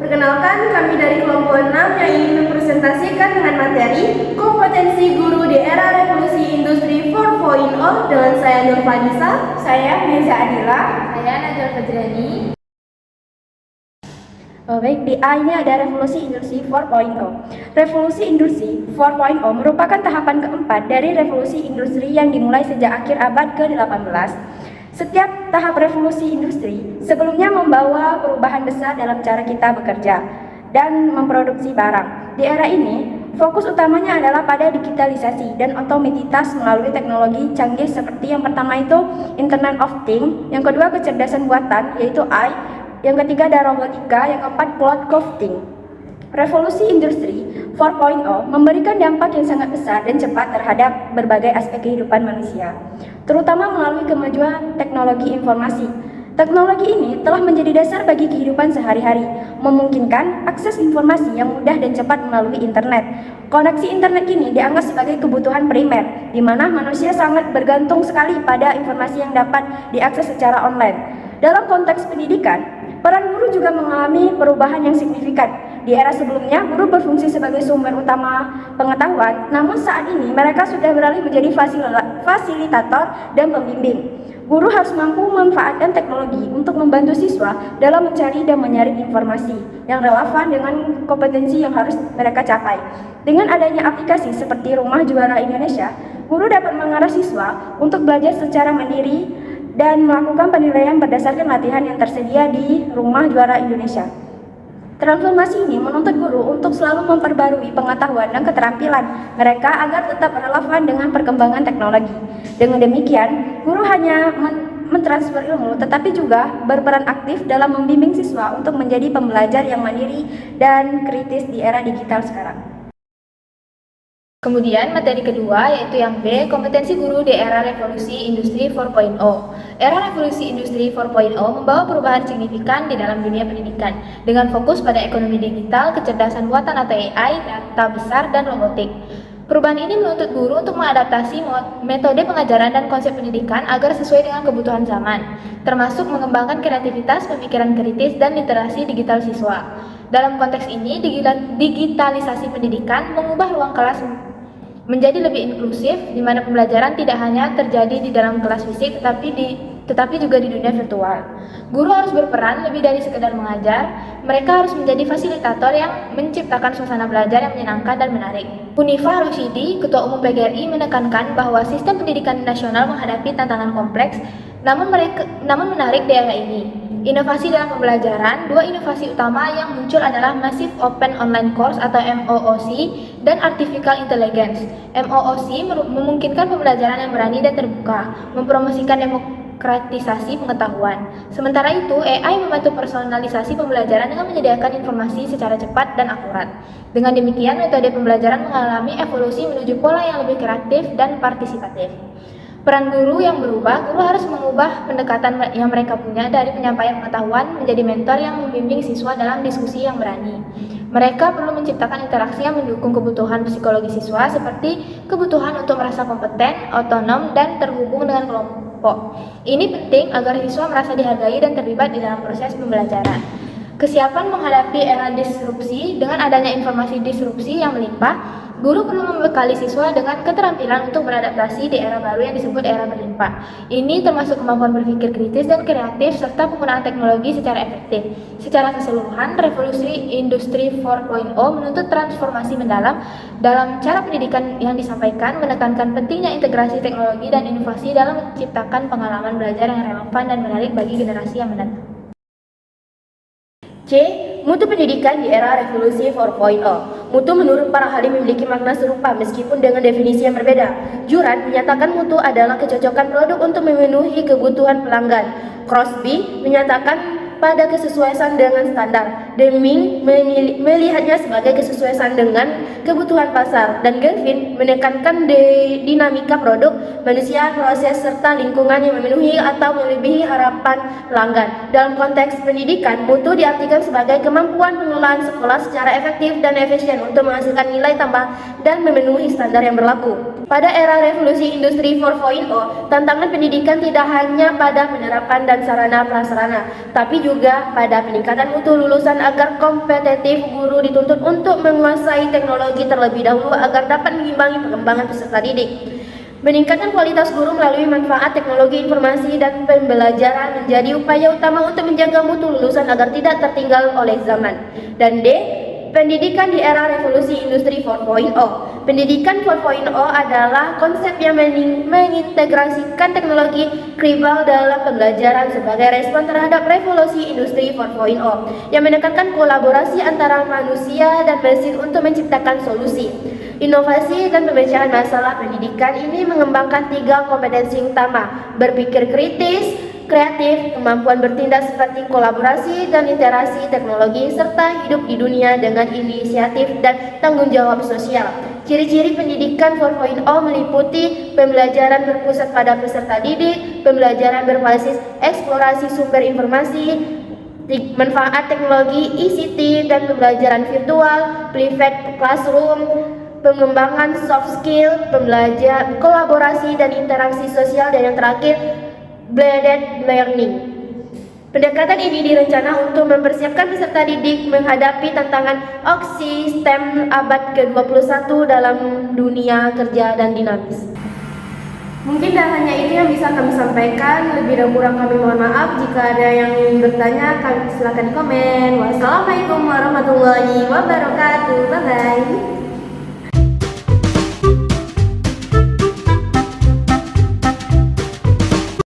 Perkenalkan, kami dari kelompok 6 yang ingin mempresentasikan dengan materi kompetensi guru di era revolusi industri 4.0 dengan saya Nur Fadisa, Saya Mirza Adila, saya Najwa Fajrani. Baik, di A ini ada revolusi industri 4.0. Revolusi industri 4.0 merupakan tahapan keempat dari revolusi industri yang dimulai sejak akhir abad ke-18. Setiap tahap revolusi industri sebelumnya membawa perubahan besar dalam cara kita bekerja dan memproduksi barang. Di era ini, fokus utamanya adalah pada digitalisasi dan otomatitas melalui teknologi canggih seperti yang pertama itu Internet of Things, yang kedua kecerdasan buatan yaitu AI, yang ketiga ada robotika, yang keempat cloud computing. Revolusi industri 4.0 memberikan dampak yang sangat besar dan cepat terhadap berbagai aspek kehidupan manusia, terutama melalui kemajuan teknologi informasi. Teknologi ini telah menjadi dasar bagi kehidupan sehari-hari, memungkinkan akses informasi yang mudah dan cepat melalui internet. Koneksi internet ini dianggap sebagai kebutuhan primer, di mana manusia sangat bergantung sekali pada informasi yang dapat diakses secara online. Dalam konteks pendidikan, peran guru juga mengalami perubahan yang signifikan. Di era sebelumnya, guru berfungsi sebagai sumber utama pengetahuan, namun saat ini mereka sudah beralih menjadi fasilitator dan pembimbing. Guru harus mampu memanfaatkan teknologi untuk membantu siswa dalam mencari dan menyaring informasi yang relevan dengan kompetensi yang harus mereka capai. Dengan adanya aplikasi seperti Rumah Juara Indonesia, guru dapat mengarah siswa untuk belajar secara mandiri dan melakukan penilaian berdasarkan latihan yang tersedia di Rumah Juara Indonesia. Transformasi ini menuntut guru untuk selalu memperbarui pengetahuan dan keterampilan mereka agar tetap relevan dengan perkembangan teknologi. Dengan demikian, guru hanya mentransfer ilmu tetapi juga berperan aktif dalam membimbing siswa untuk menjadi pembelajar yang mandiri dan kritis di era digital sekarang. Kemudian materi kedua yaitu yang B, kompetensi guru di era revolusi industri 4.0. Era revolusi industri 4.0 membawa perubahan signifikan di dalam dunia pendidikan dengan fokus pada ekonomi digital, kecerdasan buatan atau AI, data besar, dan robotik. Perubahan ini menuntut guru untuk mengadaptasi metode pengajaran dan konsep pendidikan agar sesuai dengan kebutuhan zaman, termasuk mengembangkan kreativitas, pemikiran kritis, dan literasi digital siswa. Dalam konteks ini, digitalisasi pendidikan mengubah ruang kelas menjadi lebih inklusif, di mana pembelajaran tidak hanya terjadi di dalam kelas fisik, tetapi juga di dunia virtual. Guru harus berperan lebih dari sekedar mengajar, mereka harus menjadi fasilitator yang menciptakan suasana belajar yang menyenangkan dan menarik. Unifah Roshidi, Ketua Umum PGRI, menekankan bahwa sistem pendidikan nasional menghadapi tantangan kompleks, namun menarik di era ini. Inovasi dalam pembelajaran, dua inovasi utama yang muncul adalah Massive Open Online Course atau MOOC dan Artificial Intelligence. MOOC memungkinkan pembelajaran yang berani dan terbuka, mempromosikan demokratisasi pengetahuan. Sementara itu, AI membantu personalisasi pembelajaran dengan menyediakan informasi secara cepat dan akurat. Dengan demikian, metode pembelajaran mengalami evolusi menuju pola yang lebih kreatif dan partisipatif. Peran guru yang berubah, guru harus mengubah pendekatan yang mereka punya dari penyampaian pengetahuan menjadi mentor yang membimbing siswa dalam diskusi yang berani. Mereka perlu menciptakan interaksi yang mendukung kebutuhan psikologi siswa seperti kebutuhan untuk merasa kompeten, otonom, dan terhubung dengan kelompok. Ini penting agar siswa merasa dihargai dan terlibat di dalam proses pembelajaran. Kesiapan menghadapi era disrupsi. Dengan adanya informasi disrupsi yang melimpah, guru perlu membekali siswa dengan keterampilan untuk beradaptasi di era baru yang disebut era berlimpah. Ini termasuk kemampuan berpikir kritis dan kreatif serta penggunaan teknologi secara efektif. Secara keseluruhan, revolusi industri 4.0 menuntut transformasi mendalam dalam cara pendidikan yang disampaikan, menekankan pentingnya integrasi teknologi dan inovasi dalam menciptakan pengalaman belajar yang relevan dan menarik bagi generasi yang mendatang. C. Mutu pendidikan di era revolusi 4.0. Mutu menurut para ahli memiliki makna serupa meskipun dengan definisi yang berbeda. Juran menyatakan mutu adalah kecocokan produk untuk memenuhi kebutuhan pelanggan. Crosby menyatakan pada kesesuaian dengan standar. Deming melihatnya sebagai kesesuaian dengan kebutuhan pasar, dan Galvin menekankan dinamika produk, manusia, proses, serta lingkungan yang memenuhi atau melebihi harapan pelanggan. Dalam konteks pendidikan, mutu diartikan sebagai kemampuan pengelolaan sekolah secara efektif dan efisien untuk menghasilkan nilai tambah dan memenuhi standar yang berlaku. Pada era revolusi industri 4.0, tantangan pendidikan tidak hanya pada penerapan dan sarana prasarana, tapi juga juga pada peningkatan mutu lulusan agar kompetitif. Guru dituntut untuk menguasai teknologi terlebih dahulu agar dapat mengimbangi perkembangan peserta didik. Meningkatkan kualitas guru melalui manfaat teknologi informasi dan pembelajaran menjadi upaya utama untuk menjaga mutu lulusan agar tidak tertinggal oleh zaman. Dan D. Pendidikan di era revolusi industri 4.0. Pendidikan 4.0 adalah konsep yang mengintegrasikan teknologi kribal dalam pembelajaran sebagai respon terhadap revolusi industri 4.0 yang menekankan kolaborasi antara manusia dan mesin untuk menciptakan solusi. Inovasi dan pemecahan masalah pendidikan ini mengembangkan 3 kompetensi utama: berpikir kritis, kreatif, kemampuan bertindak seperti kolaborasi dan interaksi teknologi, serta hidup di dunia dengan inisiatif dan tanggung jawab sosial. Ciri-ciri pendidikan 4.0 meliputi pembelajaran berpusat pada peserta didik, pembelajaran berbasis eksplorasi sumber informasi, manfaat teknologi ICT dan pembelajaran virtual, private classroom, pengembangan soft skill, pembelajaran kolaborasi dan interaksi sosial, dan yang terakhir blended learning. Pendekatan ini direncana untuk mempersiapkan peserta didik menghadapi tantangan oksi STEM abad ke-21 dalam dunia kerja dan dinamis. Mungkin dan hanya itu yang bisa kami sampaikan. Lebih dan kurang kami mohon maaf. Jika ada yang ingin bertanya, silakan komen. Wassalamualaikum warahmatullahi wabarakatuh. Bye bye.